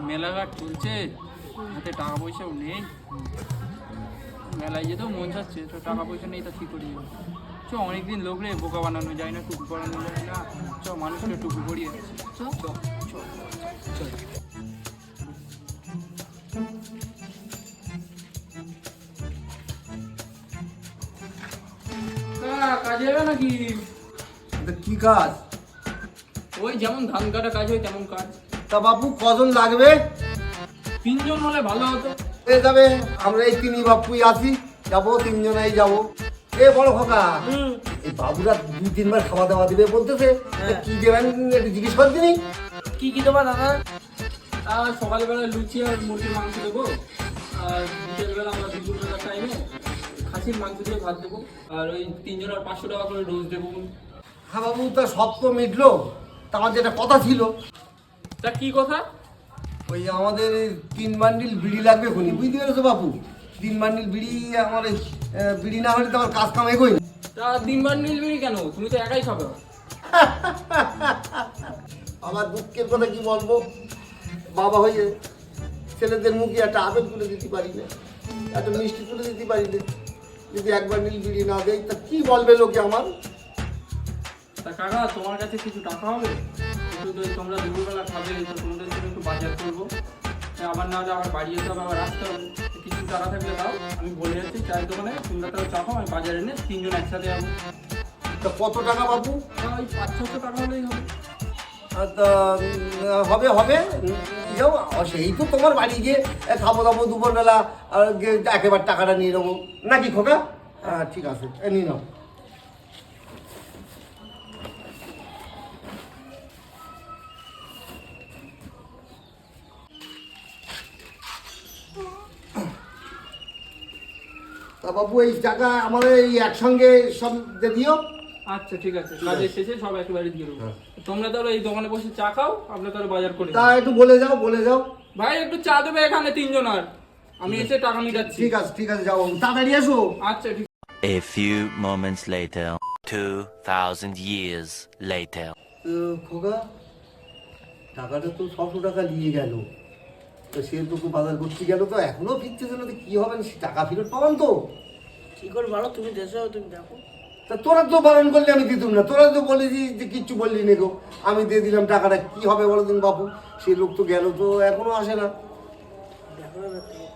মেলাঘাট চলছে, হাতে টাকা পয়সাও নেই। মেলায় যেতেও মন চাচ্ছে, তো টাকা পয়সা নেই, তা কী করি? চ অনেকদিন লোক রে, বোকা বানানো যায় না, টুকু করানো যায় না। চ মানুষকে টুকু করিয়ে চ চ চ চ। কাজে যাবে নাকি? কি কাজ? ওই যেমন ধান কাটা কাজ হয় তেমন কাজ। তা বাপু কজন লাগবে? 3 জন হলে ভালো হতো। হয়ে যাবে, আমরা এই তিনই বাপুই আছি, যাবো 3 জনাই যাবো। এ বড় খোকা, এই বাবুরা 2-3 বার খাওয়া দাওয়া দিবে বলতেছে, কি দেবেন একটু জিজ্ঞেস করছিনি? কি কি দেবো দাদা? সকালবেলা লুচি আর মুরগির মাংস দেবো, আর বিকেলবেলা আমরা দুপুরবেলা টাইমে খাসির মাংস দিয়ে ভাত দেবো, আর ওই 3 জনের 500 টাকা করে রোজ দেবো। হ্যাঁ বাবু, তা সব তো মিটলো, তা আমার যেটা কথা ছিল, তা কি কথা? ওই আমাদের 3 বান্ডিল বিড়ি লাগবে খুনি, বুঝতে পেরেছো বাপু? 3 বান্ডিল বিড়ি, আমার এই বিড়ি না হলে তো আমার কাজ কাম এগোই না। তা 3 বান্ডিল বিড়ি কেন? তুমি তো একাই খাবে। আমার দুঃখের কথা কি বলবো, বাবা হয়ে ছেলেদের মুখে একটা আপেল তুলে দিতে পারি না, একটা মিষ্টি তুলে দিতে পারি না, যদি 1 বান্ডিল বিড়ি না দেয় তা কি বলবে লোকে আমার? তা কাকা, তোমার কাছে কিছু টাকা হবে? একটু তো তোমরা দুপুরবেলা খাবে, তো তোমাদের জন্য একটু বাজার করবো, আবার না হলে আবার বাড়ি যেতে হবে, আবার আসতে হবে। কিছু টাকা থাকলে দাও, আমি বলে যাচ্ছি চায়ের দোকানে, তোমরা তাও চাপো, আমি বাজারে এনে 3 জন একসাথে যাবো। তা কত টাকা বাবু? ওই 500-600 টাকা হলেই হবে। তা হবে হবে, যাও, সেই তো তোমার বাড়ি গিয়ে খাবো দাবো দুপুরবেলা, আর একেবারে টাকাটা নিয়ে নেবো নাকি খোকা? ঠিক আছে, নিয়ে নাও। তা বাবু, এই টাকা আমাদের এই একসঙ্গে সব দিয়ে দিও। আচ্ছা ঠিক আছে, কাজের শেষে সব একেবারে দিয়ে দেবো। তোমরা তাহলে এই দোকানে বসে চা খাও, আমরা তাহলে বাজার করে তা একটু বলে যাও, বলে যাও। ভাই একটু চা দেবে এখানে 3 জন, আর আমি এসে টাকা মিটাচ্ছি। ঠিক আছে, ঠিক আছে, যাও তাড়াতাড়ি এসো। আচ্ছা ঠিক। A few moments later, 2000 years later. খোকা, টাকাটা তো 600 টাকা নিয়ে গেল, তো সে তো বাজার করতে গেল, তো এখনো ফিরতে না, তো কি হবে, টাকা ফেরত পাবান তো? কি করে ভালো, তুমি দেশে তুমি দেখো। তা তোরা তো বারণ করলে আমি দিতুম না, তোরা তো বলেছি যে কিচ্ছু বললি নে গো, আমি দিয়ে দিলাম টাকাটা, কি হবে বলো দিন বাপু? সে লোক তো গেল, তো এখনো আসে না। দেখো এবার তুমি